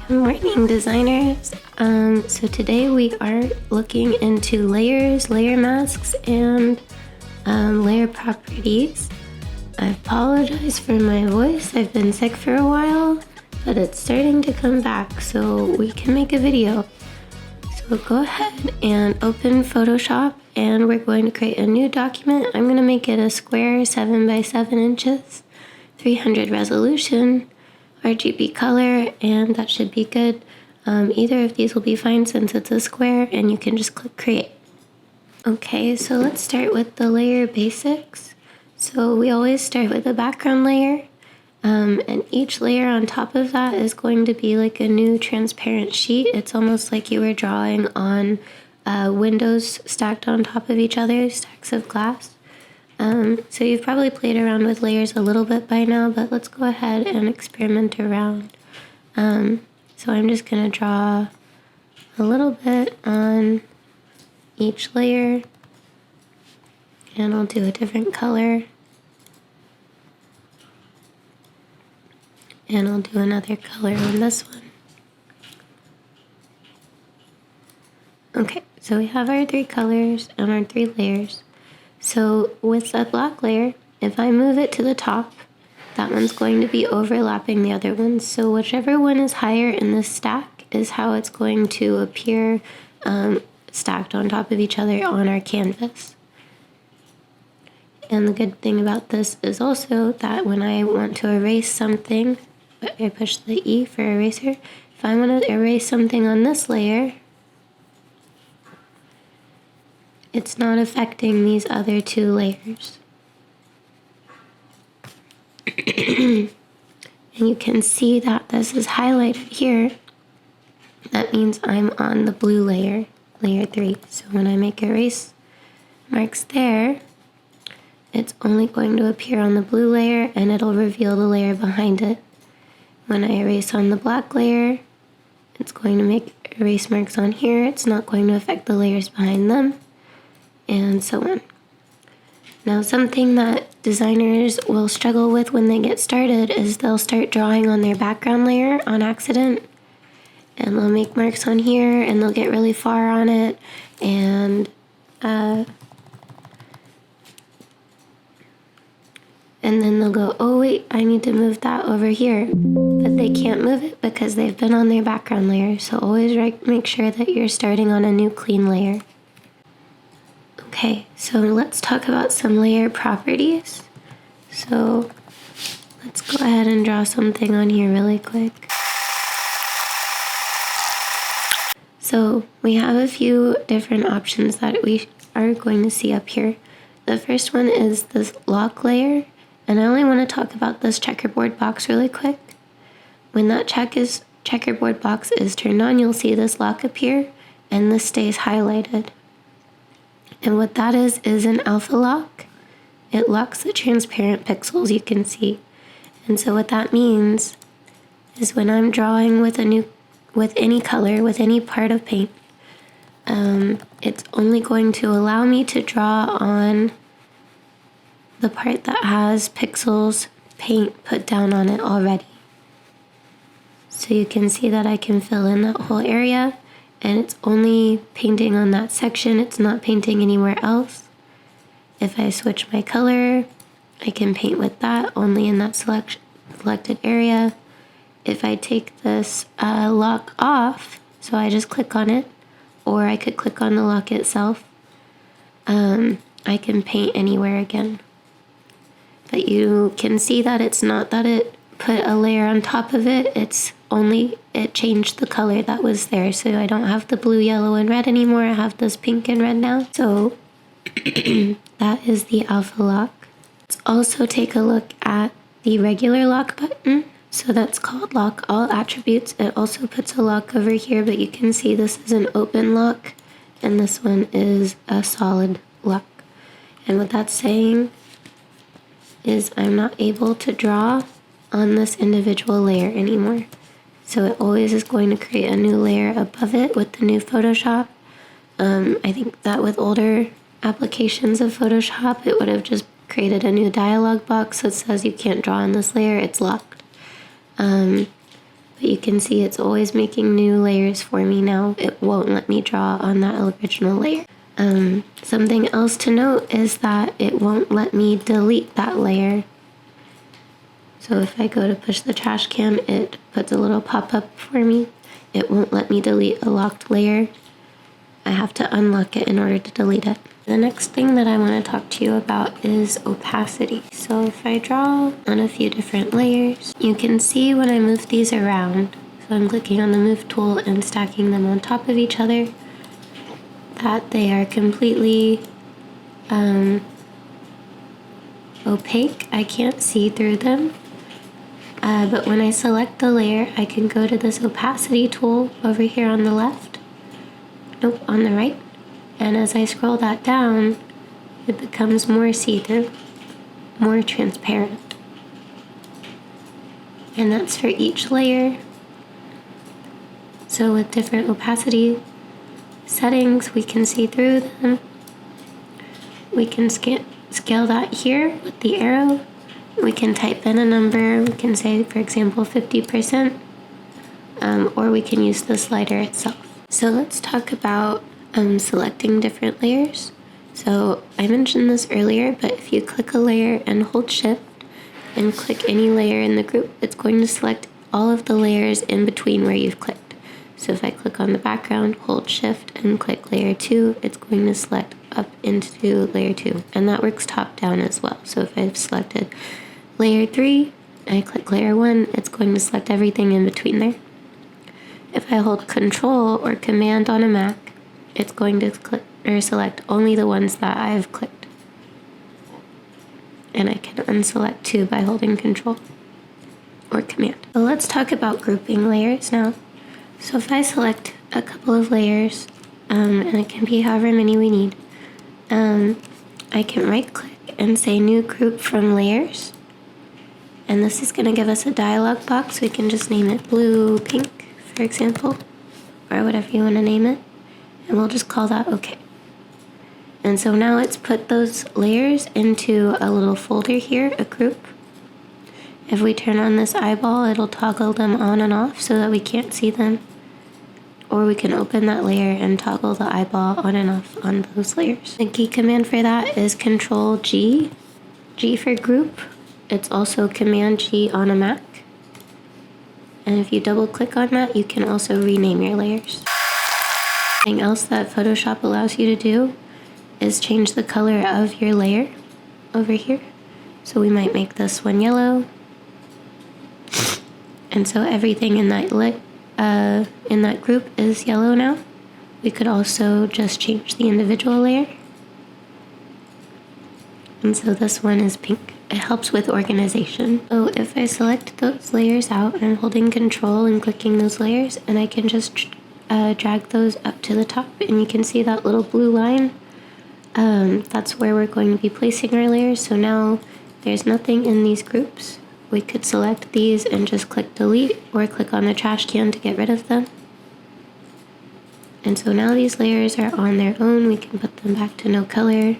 Good morning, designers. So today we are looking into layers, layer masks, and layer properties. I apologize for my voice. I've been sick for a while, but it's starting to come back so we can make a video. So go ahead and open Photoshop and we're going to create a new document. I'm going to make it a square 7 by 7 inches, 300 resolution, RGB color, and that should be good. Either of these will be fine since it's a square, and you can just click create. Okay, so let's start with the layer basics. So we always start with a background layer, and each layer on top of that is going to be like a new transparent sheet. It's almost like you were drawing on windows stacked on top of each other, stacks of glass. So you've probably played around with layers a little bit by now, but let's go ahead and experiment around. So I'm just going to draw a little bit on each layer, and I'll do a different color, and I'll do another color on this one. Okay, so we have our 3 colors and our 3 layers. So with the black layer, if I move it to the top, that one's going to be overlapping the other ones. So whichever one is higher in this stack is how it's going to appear stacked on top of each other on our canvas. And the good thing about this is also that when I want to erase something, I push the E for eraser. If I want to erase something on this layer, it's not affecting these other 2 layers. And you can see that this is highlighted here. That means I'm on the blue layer, layer 3. So when I make erase marks there, it's only going to appear on the blue layer and it'll reveal the layer behind it. When I erase on the black layer, it's going to make erase marks on here. It's not going to affect the layers behind them, and so on. Now, something that designers will struggle with when they get started is they'll start drawing on their background layer on accident, and they'll make marks on here, and they'll get really far on it, and then they'll go, oh wait, I need to move that over here, but they can't move it because they've been on their background layer. So always make sure that you're starting on a new clean layer. Okay, so let's talk about some layer properties. So let's go ahead and draw something on here really quick. So we have a few different options that we are going to see up here. The first one is this lock layer, and I only want to talk about this checkerboard box really quick. When that checkerboard box is turned on, you'll see this lock appear, and this stays highlighted. And what that is an alpha lock. It locks the transparent pixels you can see. And so what that means is when I'm drawing with any color, with any part of paint, it's only going to allow me to draw on the part that has pixels paint put down on it already. So you can see that I can fill in that whole area, and it's only painting on that section. It's not painting anywhere else. If I switch my color, I can paint with that only in that selected area. If I take this lock off, so I just click on it, or I could click on the lock itself, I can paint anywhere again. But you can see that it's not that it put a layer on top of it, it changed the color that was there. So I don't have the blue, yellow, and red anymore. I have this pink and red now. So that is the alpha lock. Let's also take a look at the regular lock button. So that's called lock all attributes. It also puts a lock over here, but you can see this is an open lock and this one is a solid lock. And what that's saying is I'm not able to draw on this individual layer anymore. So it always is going to create a new layer above it with the new Photoshop. I think that with older applications of Photoshop, it would have just created a new dialog box that says you can't draw on this layer, it's locked. But you can see it's always making new layers for me now. It won't let me draw on that original layer. Something else to note is that it won't let me delete that layer. So if I go to push the trash can, it puts a little pop-up for me. It won't let me delete a locked layer. I have to unlock it in order to delete it. The next thing that I want to talk to you about is opacity. So if I draw on a few different layers, you can see when I move these around, so I'm clicking on the move tool and stacking them on top of each other, that they are completely opaque. I can't see through them. But when I select the layer, I can go to this opacity tool over here on the left. Nope, on the right. And as I scroll that down, it becomes more see-through, more transparent. And that's for each layer. So with different opacity settings, we can see through them. We can scale that here with the arrow. We can type in a number. We can say, for example, 50%, or we can use the slider itself. So let's talk about selecting different layers. So I mentioned this earlier, but if you click a layer and hold shift and click any layer in the group, it's going to select all of the layers in between where you've clicked. So if I click on the background, hold shift and click layer 2, it's going to select up into layer 2. And that works top down as well. So if I've selected layer 3, I click layer 1, it's going to select everything in between there. If I hold Control or Command on a Mac, it's going to click or select only the ones that I've clicked. And I can unselect too by holding Control or Command. So let's talk about grouping layers now. So if I select a couple of layers, and it can be however many we need, I can right click and say New Group from Layers. And this is going to give us a dialog box. We can just name it blue, pink, for example, or whatever you want to name it. And we'll just call that OK. And so now it's put those layers into a little folder here, a group. If we turn on this eyeball, it'll toggle them on and off so that we can't see them. Or we can open that layer and toggle the eyeball on and off on those layers. The key command for that is Control G, G for group. It's also Command G on a Mac. And if you double click on that, you can also rename your layers. Something else that Photoshop allows you to do is change the color of your layer over here. So we might make this one yellow. And so everything in that group is yellow now. We could also just change the individual layer. And so this one is pink. It helps with organization. So if I select those layers out, I'm holding Control and clicking those layers, and I can just drag those up to the top, and you can see that little blue line. That's where we're going to be placing our layers. So now there's nothing in these groups. We could select these and just click delete, or click on the trash can to get rid of them. And so now these layers are on their own. We can put them back to no color.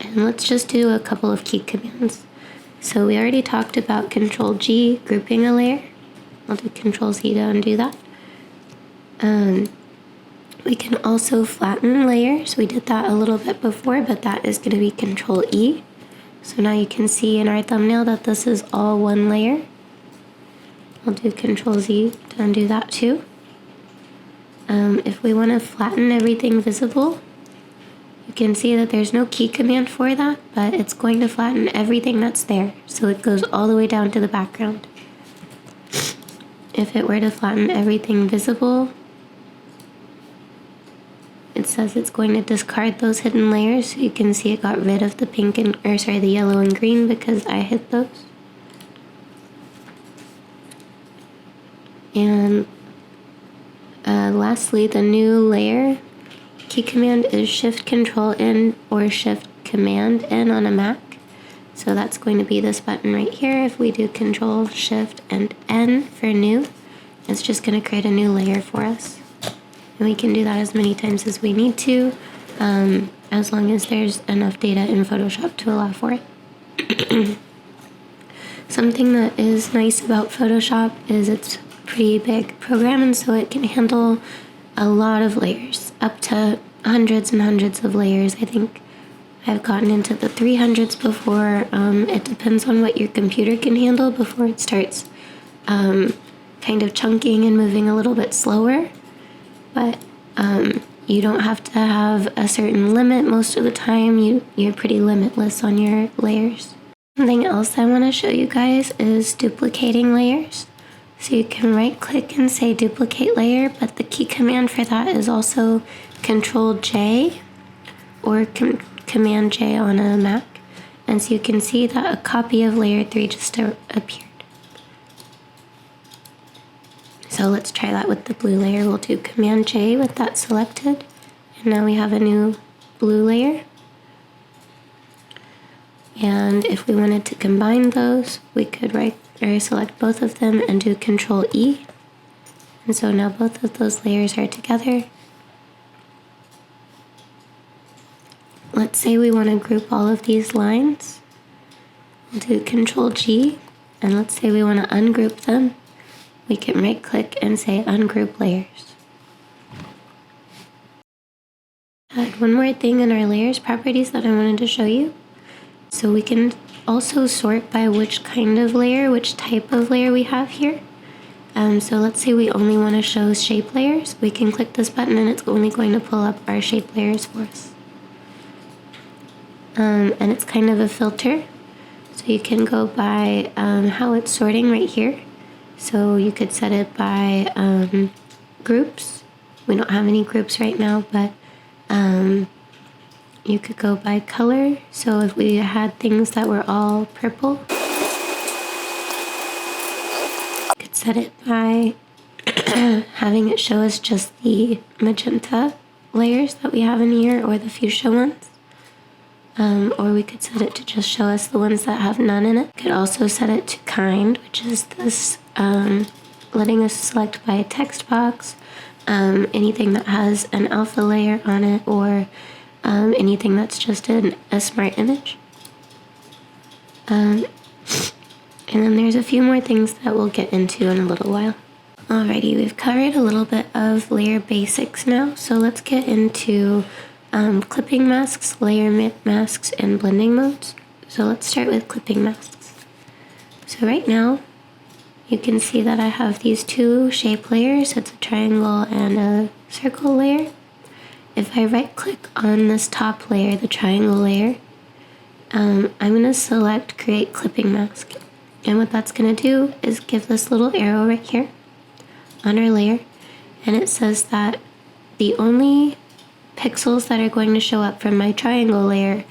And let's just do a couple of key commands. So we already talked about Control G, grouping a layer. I'll do Control Z to undo that. We can also flatten layers. We did that a little bit before, but that is going to be Control E. So now you can see in our thumbnail that this is all one layer. I'll do Control Z to undo that too. If we want to flatten everything visible, you can see that there's no key command for that, but it's going to flatten everything that's there. So it goes all the way down to the background. If it were to flatten everything visible, it says it's going to discard those hidden layers. So you can see it got rid of the pink and, the yellow and green because I hid those. And lastly, the new layer key command is Shift Control N or Shift Command N on a Mac. So that's going to be this button right here. If we do Control Shift and N for new, it's just going to create a new layer for us. And we can do that as many times as we need to, as long as there's enough data in Photoshop to allow for it. Something that is nice about Photoshop is it's a pretty big program, and so it can handle a lot of layers, up to hundreds and hundreds of layers. I think I've gotten into the 300s before. It depends on what your computer can handle before it starts kind of chunking and moving a little bit slower. But you don't have to have a certain limit most of the time. You're pretty limitless on your layers. Something else I want to show you guys is duplicating layers. So you can right click and say duplicate layer, but the key command for that is also Control J or Command J on a Mac. And so you can see that a copy of layer 3 just appeared. So let's try that with the blue layer. We'll do Command J with that selected. And now we have a new blue layer. And if we wanted to combine those, we could select both of them and do Control E. And so now both of those layers are together. Let's say we want to group all of these lines. We'll do Control G. And let's say we want to ungroup them. We can right click and say ungroup layers. Add one more thing in our layers properties that I wanted to show you. So we can also sort by which kind of layer, which type of layer we have here. So let's say we only want to show shape layers. We can click this button and it's only going to pull up our shape layers for us. And it's kind of a filter. So you can go by how it's sorting right here. So you could set it by groups. We don't have any groups right now, but you could go by color. So if we had things that were all purple, you could set it by having it show us just the magenta layers that we have in here or the fuchsia ones. Or we could set it to just show us the ones that have none in it. Could also set it to kind, which is this letting us select by a text box, anything that has an alpha layer on it, or anything that's just a smart image. And then there's a few more things that we'll get into in a little while. Alrighty, we've covered a little bit of layer basics now, so let's get into clipping masks, layer masks, and blending modes. So let's start with clipping masks. So right now, you can see that I have these two shape layers. It's a triangle and a circle layer. If I right click on this top layer, the triangle layer, I'm going to select create clipping mask. And what that's going to do is give this little arrow right here on our layer. And it says that the only pixels that are going to show up from my triangle layer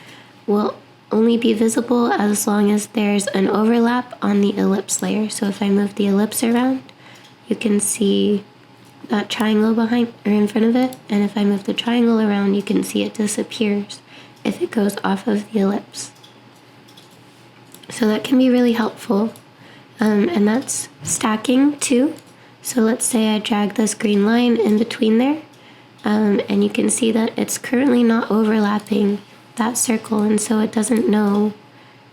will only be visible as long as there's an overlap on the ellipse layer. So if I move the ellipse around, you can see that triangle behind or in front of it, and if I move the triangle around, you can see it disappears if it goes off of the ellipse. So that can be really helpful, and that's stacking too. So let's say I drag this green line in between there, and you can see that it's currently not overlapping that circle, and so it doesn't know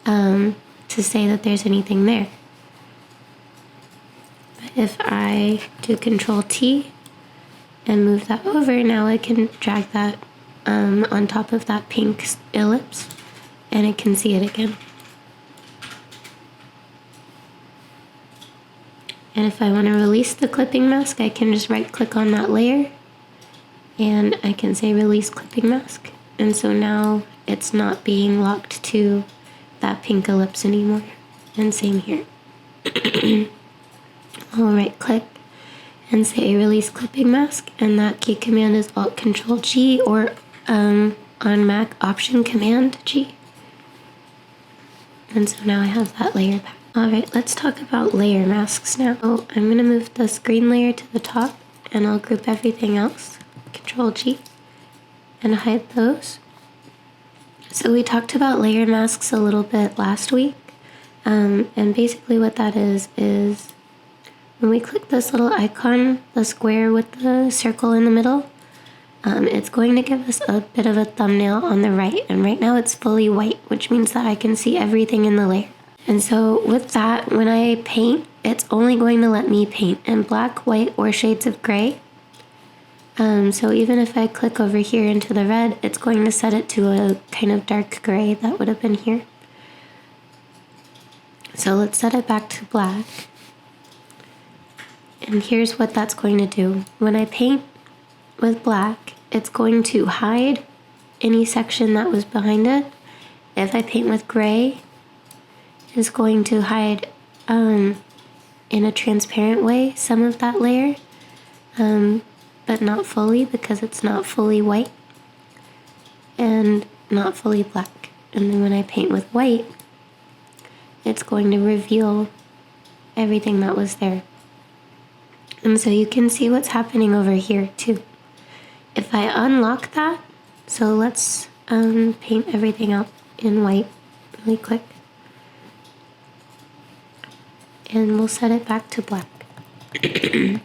to say that there's anything there. But if I do Control T and move that over, now I can drag that on top of that pink ellipse, and I can see it again. And if I want to release the clipping mask, I can just right click on that layer and I can say release clipping mask. And so now it's not being locked to that pink ellipse anymore. And same here. I'll right click and say release clipping mask, and that key command is Alt Control G, or on Mac Option Command G. And so now I have that layer back. Alright, let's talk about layer masks now. So I'm going to move this green layer to the top, and I'll group everything else. Control G, and hide those. So we talked about layer masks a little bit last week, and basically what that is when we click this little icon, the square with the circle in the middle, it's going to give us a bit of a thumbnail on the right, and right now it's fully white, which means that I can see everything in the layer. And so with that, when I paint, it's only going to let me paint in black, white, or shades of gray. So even if I click over here into the red, it's going to set it to a kind of dark gray that would have been here. So let's set it back to black. And here's what that's going to do. When I paint with black, it's going to hide any section that was behind it. If I paint with gray, it's going to hide in a transparent way some of that layer, but not fully because it's not fully white and not fully black. And then when I paint with white, it's going to reveal everything that was there. And so you can see what's happening over here too. If I unlock that, so let's paint everything out in white really quick. And we'll set it back to black. And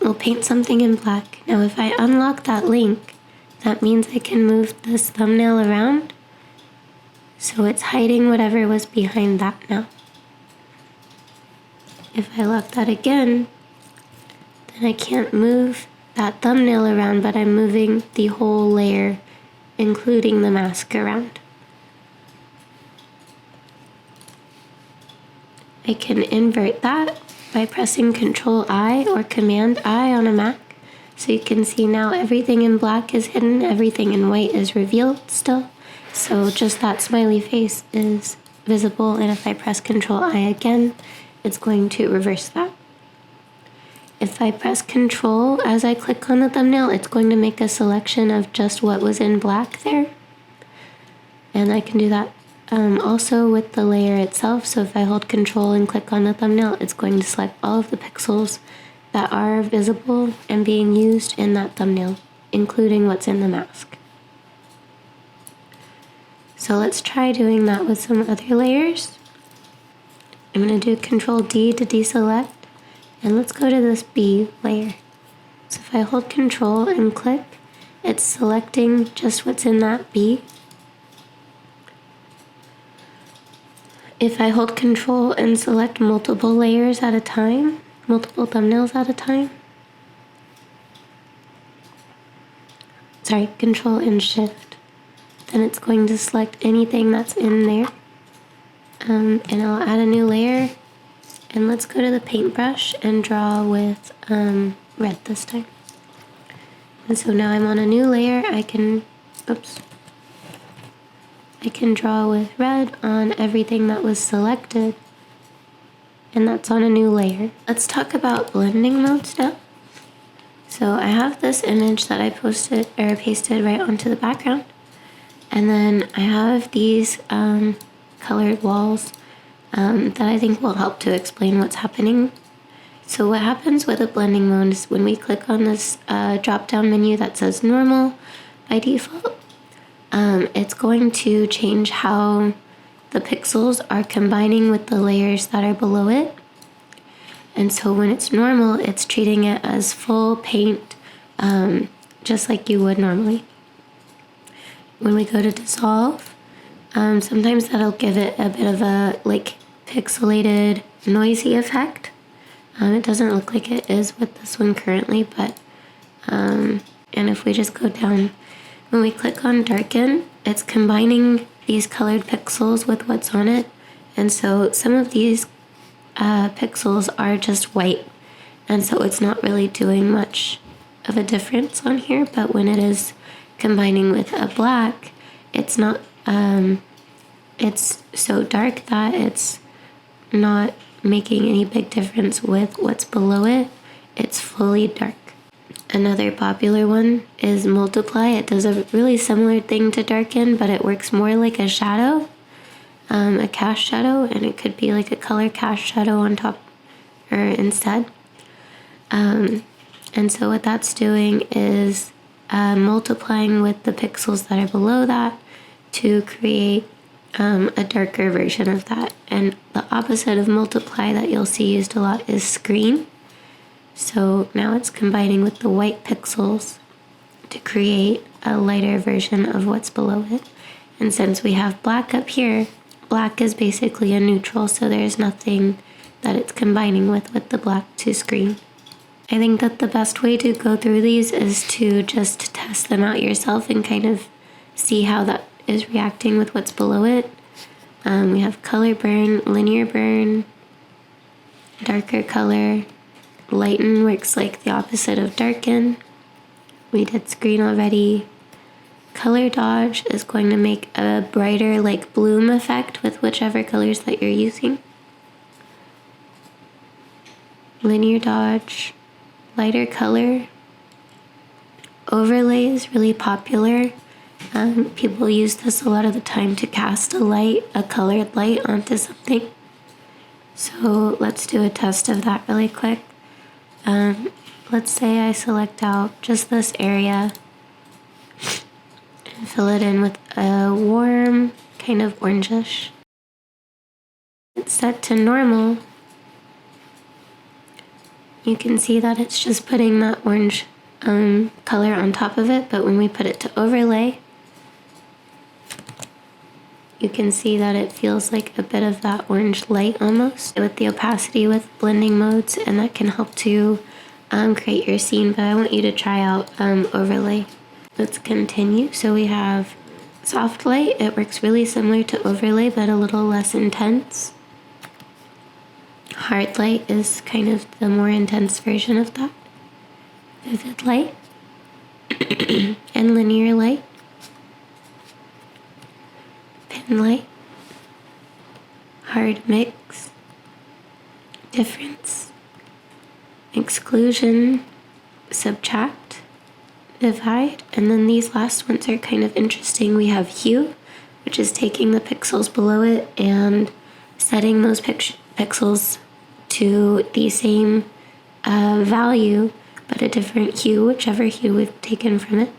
we'll paint something in black. Now if I unlock that link, that means I can move this thumbnail around. So it's hiding whatever was behind that now. If I lock that again, then I can't move that thumbnail around, but I'm moving the whole layer, including the mask, around. I can invert that by pressing Control-I or Command-I on a Mac. So you can see now everything in black is hidden, everything in white is revealed still. So just that smiley face is visible, and if I press Control-I again, it's going to reverse that. If I press Control as I click on the thumbnail, it's going to make a selection of just what was in black there. And I can do that also with the layer itself. So if I hold Control and click on the thumbnail, it's going to select all of the pixels that are visible and being used in that thumbnail, including what's in the mask. So let's try doing that with some other layers. I'm going to do Control-D to deselect, and let's go to this B layer. So if I hold Control and click, it's selecting just what's in that B. If I hold Control and select multiple layers at a time, multiple thumbnails at a time, Control and Shift, then it's going to select anything that's in there. And I'll add a new layer, and let's go to the paintbrush and draw with red this time. And so now I'm on a new layer. I can draw with red on everything that was selected, and that's on a new layer. Let's talk about blending modes now. So I have this image that I pasted right onto the background, and then I have these colored walls that I think will help to explain what's happening. So what happens with a blending mode is when we click on this drop-down menu that says normal by default, it's going to change how the pixels are combining with the layers that are below it. And so when it's normal, it's treating it as full paint, just like you would normally. When we go to dissolve, sometimes that'll give it a bit of a pixelated, noisy effect. It doesn't look like it is with this one currently, but and if we just go down, when we click on darken, it's combining these colored pixels with what's on it. And so some of these pixels are just white, and so it's not really doing much of a difference on here. But when it is combining with a black, it's not it's so dark that it's not making any big difference with what's below it. It's fully dark. Another popular one is multiply. It does a really similar thing to darken, but it works more like a shadow, a cast shadow, and it could be like a color cast shadow on top or instead. And so what that's doing is multiplying with the pixels that are below that to create a darker version of that. And the opposite of multiply that you'll see used a lot is screen. So now it's combining with the white pixels to create a lighter version of what's below it. And since we have black up here, black is basically a neutral, so there's nothing that it's combining with the black to screen. I think that the best way to go through these is to just test them out yourself and kind of see how that is reacting with what's below it. We have color burn, linear burn, darker color, lighten works like the opposite of darken. We did screen already. Color dodge is going to make a brighter like bloom effect with whichever colors that you're using. Linear dodge, lighter color. Overlay is really popular. People use this a lot of the time to cast a colored light onto something. So let's do a test of that really quick. Let's say I select out just this area and fill it in with a warm, kind of orangish. It's set to normal. You can see that it's just putting that orange color on top of it, but when we put it to overlay, you can see that it feels like a bit of that orange light almost with the opacity with blending modes, and that can help to create your scene, but I want you to try out overlay. Let's continue. So we have soft light. It works really similar to overlay, but a little less intense. Hard light is kind of the more intense version of that. Vivid light and linear light. Pin light. Hard mix. Difference. Exclusion. Subtract. Divide. And then these last ones are kind of interesting. We have hue, which is taking the pixels below it and setting those pixels to the same value, but a different hue, whichever hue we've taken from it.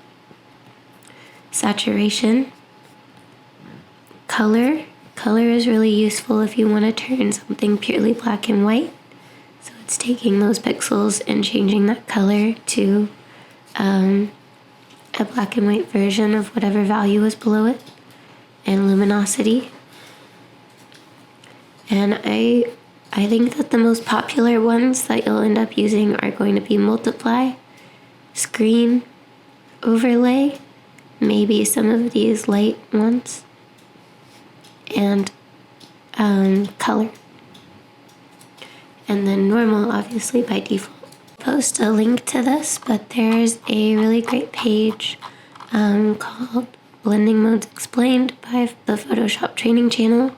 Saturation. Color. Color is really useful if you want to turn something purely black and white. So it's taking those pixels and changing that color to a black and white version of whatever value is below it. And luminosity. And I think that the most popular ones that you'll end up using are going to be multiply, screen, overlay, maybe some of these light ones, and color. And then normal, obviously, by default. Post a link to this, but there's a really great page called Blending Modes Explained by the Photoshop Training Channel.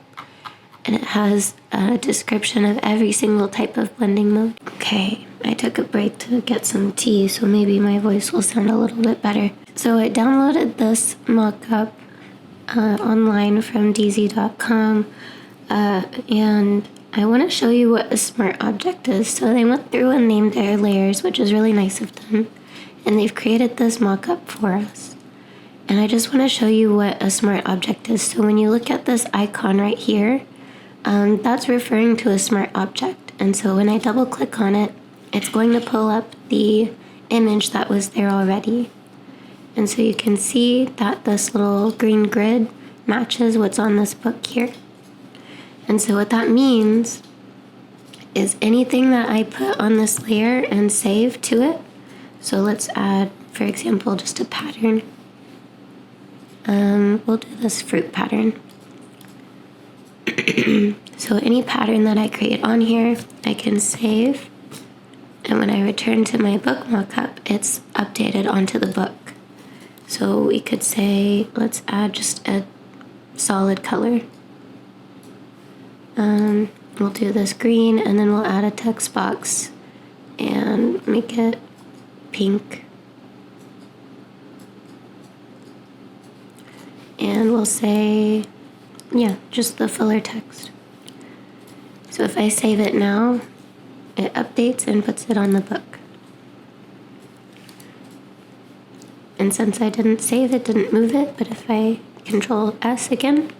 And it has a description of every single type of blending mode. Okay, I took a break to get some tea, so maybe my voice will sound a little bit better. So I downloaded this mock-up online from dz.com, and I want to show you what a smart object is. So they went through and named their layers, which is really nice of them, and they've created this mock-up for us. And I just want to show you what a smart object is. So when you look at this icon right here, that's referring to a smart object. And so when I double click on it, it's going to pull up the image that was there already. And so you can see that this little green grid matches what's on this book here. And so what that means is anything that I put on this layer and save to it. So let's add, for example, just a pattern. We'll do this fruit pattern. So any pattern that I create on here, I can save. And when I return to my book mockup, it's updated onto the book. So we could say, let's add just a solid color. We'll do this green, and then we'll add a text box and make it pink. And we'll say, yeah, just the fuller text. So if I save it now, it updates and puts it on the book. And since I didn't save it, didn't move it, but if I Control S again,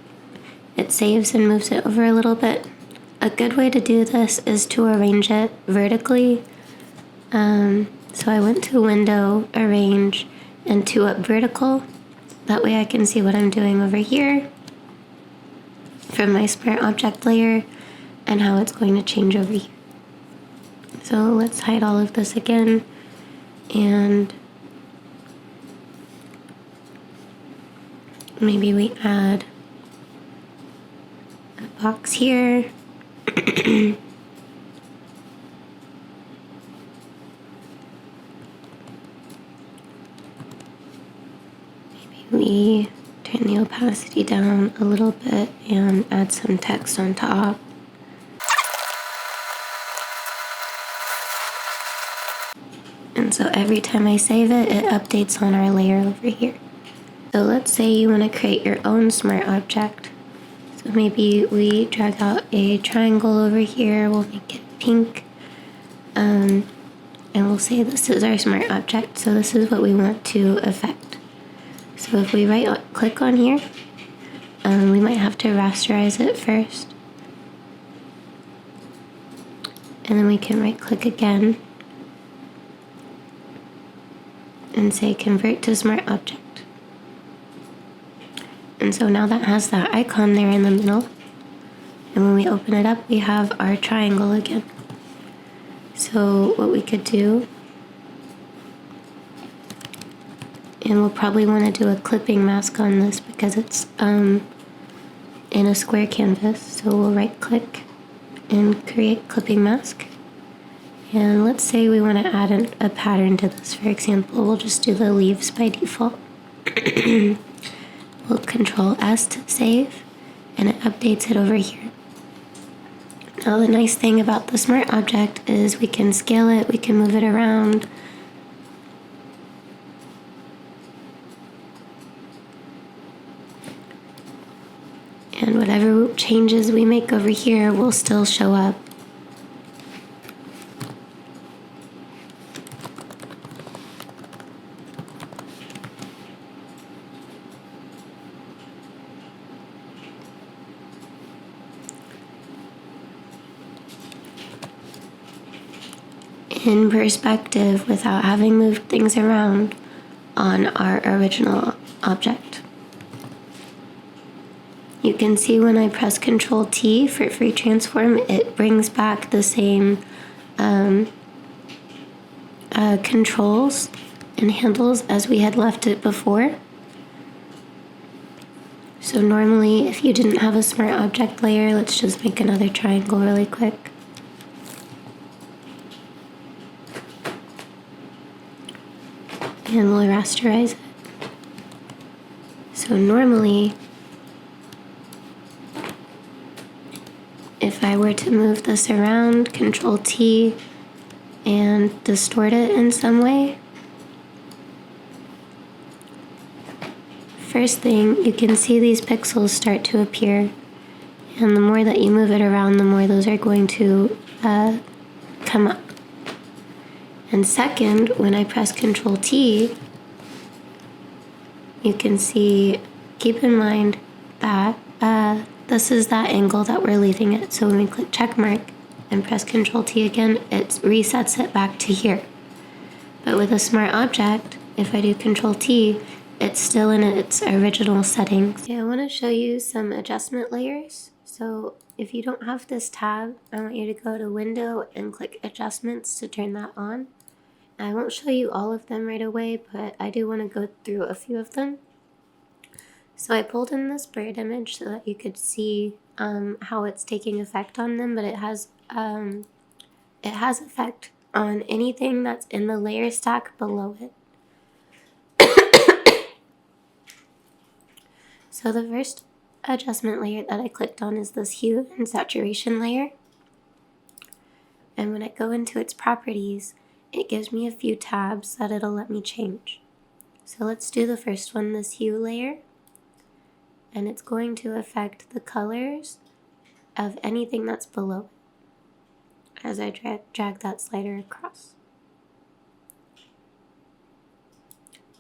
it saves and moves it over a little bit. A good way to do this is to arrange it vertically. So I went to Window, Arrange, and 2 up vertical. That way I can see what I'm doing over here from my Smart Object layer and how it's going to change over here. So let's hide all of this again, and maybe we add a box here. Maybe we turn the opacity down a little bit and add some text on top. And so every time I save it, it updates on our layer over here. So let's say you want to create your own smart object. So maybe we drag out a triangle over here, we'll make it pink, and we'll say this is our smart object, so this is what we want to affect. So if we right click on here, we might have to rasterize it first. And then we can right click again and say convert to smart object. And so now that has that icon there in the middle. And when we open it up, we have our triangle again. So what we could do, and we'll probably want to do a clipping mask on this because it's in a square canvas. So we'll right click and create clipping mask. And let's say we want to add a pattern to this. For example, we'll just do the leaves by default. We'll Control S to save, and it updates it over here. Now the nice thing about the smart object is we can scale it, we can move it around. And whatever changes we make over here will still show up. In perspective without having moved things around on our original object. You can see when I press Control T for free transform, it brings back the same controls and handles as we had left it before. So normally if you didn't have a smart object layer, let's just make another triangle really quick. And we'll rasterize it. So normally, if I were to move this around, Control T, and distort it in some way, first thing, you can see these pixels start to appear. And the more that you move it around, the more those are going to come up. And second, when I press Control T, you can see, keep in mind that this is that angle that we're leaving it. So when we click check mark and press Control T again, it resets it back to here. But with a smart object, if I do Control T, it's still in its original settings. Yeah, I want to show you some adjustment layers. So if you don't have this tab, I want you to go to Window and click Adjustments to turn that on. I won't show you all of them right away, but I do want to go through a few of them. So I pulled in this bird image so that you could see how it's taking effect on them, but it has effect on anything that's in the layer stack below it. So the first adjustment layer that I clicked on is this hue and saturation layer. And when I go into its properties, it gives me a few tabs that it'll let me change. So let's do the first one, this hue layer. And it's going to affect the colors of anything that's below it as I drag that slider across.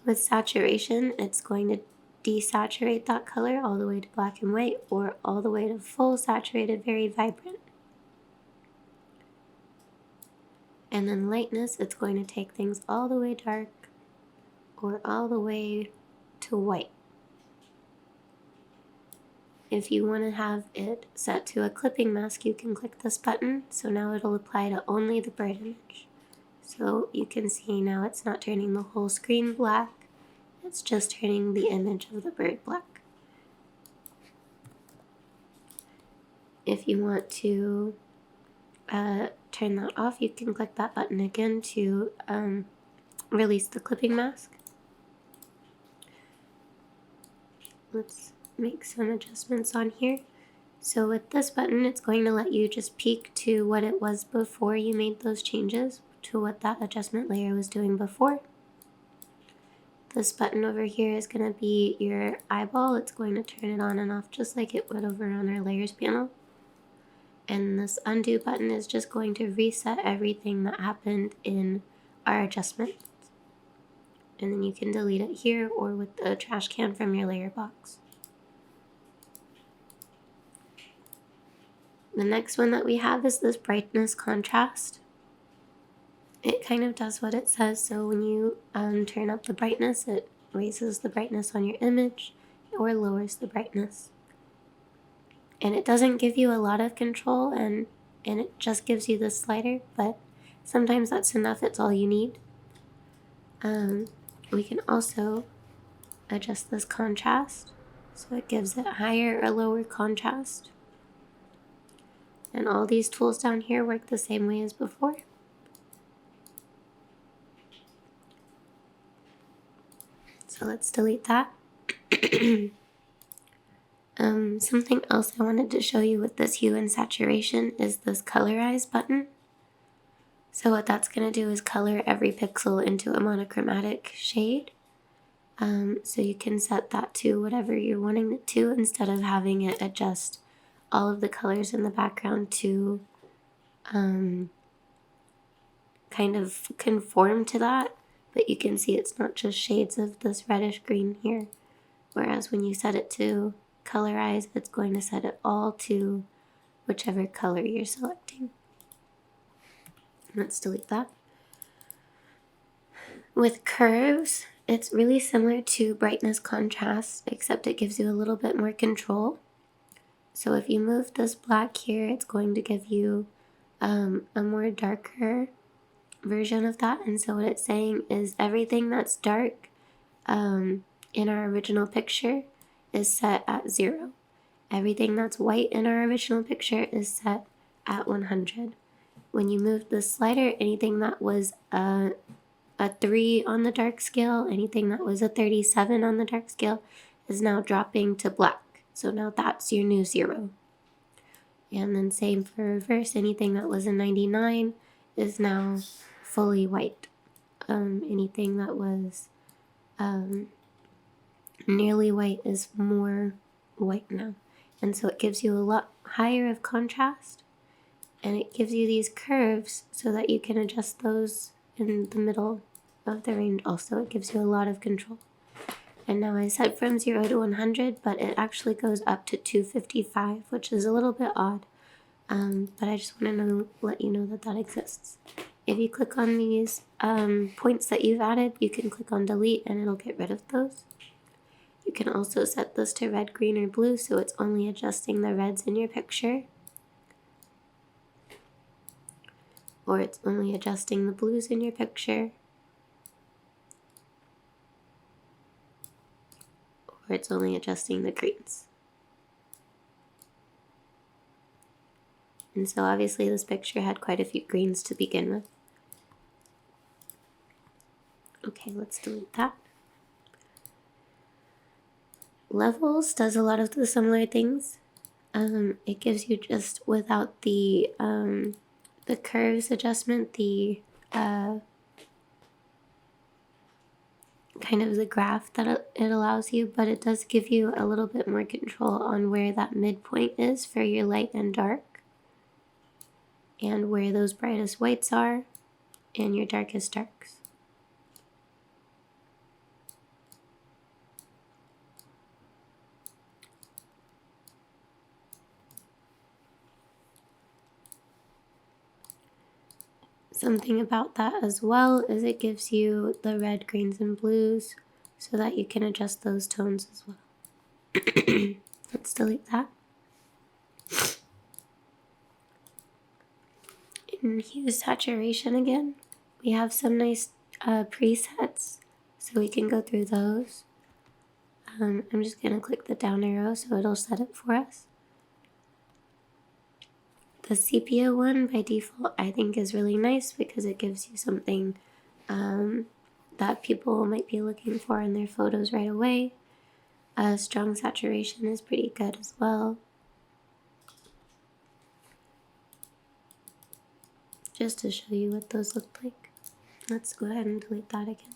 With saturation, it's going to desaturate that color all the way to black and white, or all the way to full saturated, very vibrant. And then lightness, it's going to take things all the way dark or all the way to white. if you want to have it set to a clipping mask, you can click this button. So now it'll apply to only the bird image. So you can see now it's not turning the whole screen black. It's just turning the image of the bird black. If you want to turn that off, you can click that button again to release the clipping mask. Let's make some adjustments on here. So with this button, it's going to let you just peek to what it was before you made those changes, to what that adjustment layer was doing before. This button over here is going to be your eyeball. It's going to turn it on and off just like it would over on our layers panel. And this undo button is just going to reset everything that happened in our adjustments. And then you can delete it here or with the trash can from your layer box. The next one that we have is this brightness contrast. It kind of does what it says. So when you turn up the brightness, it raises the brightness on your image or lowers the brightness. And it doesn't give you a lot of control, and it just gives you this slider, but sometimes that's enough. It's all you need. We can also adjust this contrast, so it gives it higher or lower contrast. And all these tools down here work the same way as before. So let's delete that. Something else I wanted to show you with this hue and saturation is this colorize button. So what that's going to do is color every pixel into a monochromatic shade. So you can set that to whatever you're wanting it to, instead of having it adjust all of the colors in the background to kind of conform to that. But you can see it's not just shades of this reddish green here. Whereas when you set it to colorize, it's going to set it all to whichever color you're selecting. Let's delete that. With curves, it's really similar to brightness contrast, except it gives you a little bit more control. So if you move this black here, it's going to give you a more darker version of that. And so what it's saying is everything that's dark in our original picture is set at 0. Everything that's white in our original picture is set at 100. When you move the slider, anything that was a 3 on the dark scale, anything that was a 37 on the dark scale is now dropping to black. So now that's your new 0. And then same for reverse, anything that was a 99 is now fully white. Anything that was nearly white is more white now. And so it gives you a lot higher of contrast, and it gives you these curves so that you can adjust those in the middle of the range also. It gives you a lot of control. And now I said from 0 to 100, but it actually goes up to 255, which is a little bit odd. But I just want to let you know that that exists. If you click on these points that you've added, you can click on delete and it'll get rid of those. You can also set this to red, green, or blue, so it's only adjusting the reds in your picture. Or it's only adjusting the blues in your picture. Or it's only adjusting the greens. And so obviously this picture had quite a few greens to begin with. Okay, let's delete that. Levels does a lot of the similar things. It gives you just without the curves adjustment, the kind of the graph that it allows you, but it does give you a little bit more control on where that midpoint is for your light and dark, and where those brightest whites are and your darkest darks. Something about that as well is it gives you the red, greens, and blues so that you can adjust those tones as well. Let's Let's delete that. In hue saturation again, we have some nice presets, so we can go through those. I'm just going to click the down arrow so it'll set it for us. The sepia one by default I think is really nice because it gives you something that people might be looking for in their photos right away. Strong saturation is pretty good as well. Just to show you what those look like. Let's go ahead and delete that again.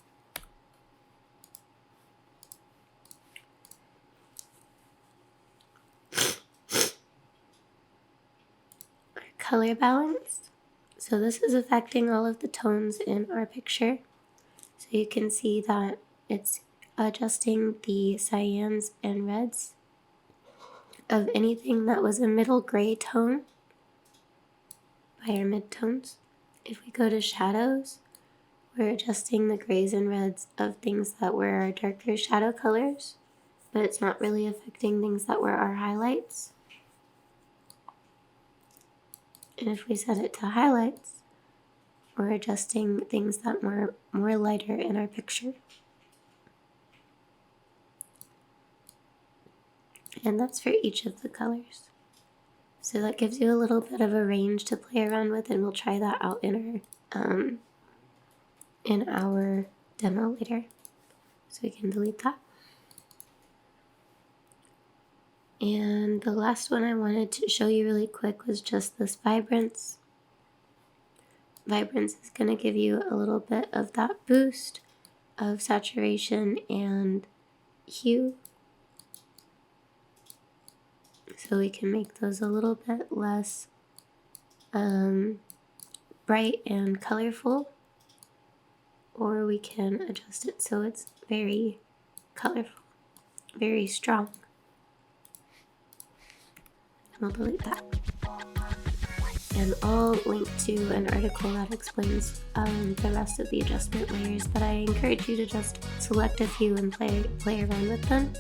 Our color balance. So this is affecting all of the tones in our picture. So you can see that it's adjusting the cyans and reds of anything that was a middle gray tone by our midtones. If we go to shadows, we're adjusting the grays and reds of things that were our darker shadow colors, but it's not really affecting things that were our highlights. And if we set it to highlights, we're adjusting things that were more lighter in our picture. And that's for each of the colors. So that gives you a little bit of a range to play around with, and we'll try that out in our demo later. So we can delete that. And the last one I wanted to show you really quick was just this vibrance. Vibrance is going to give you a little bit of that boost of saturation and hue. So we can make those a little bit less bright and colorful, or we can adjust it so it's very colorful, very strong. We'll delete that. And I'll link to an article that explains the rest of the adjustment layers, but I encourage you to just select a few and play around with them.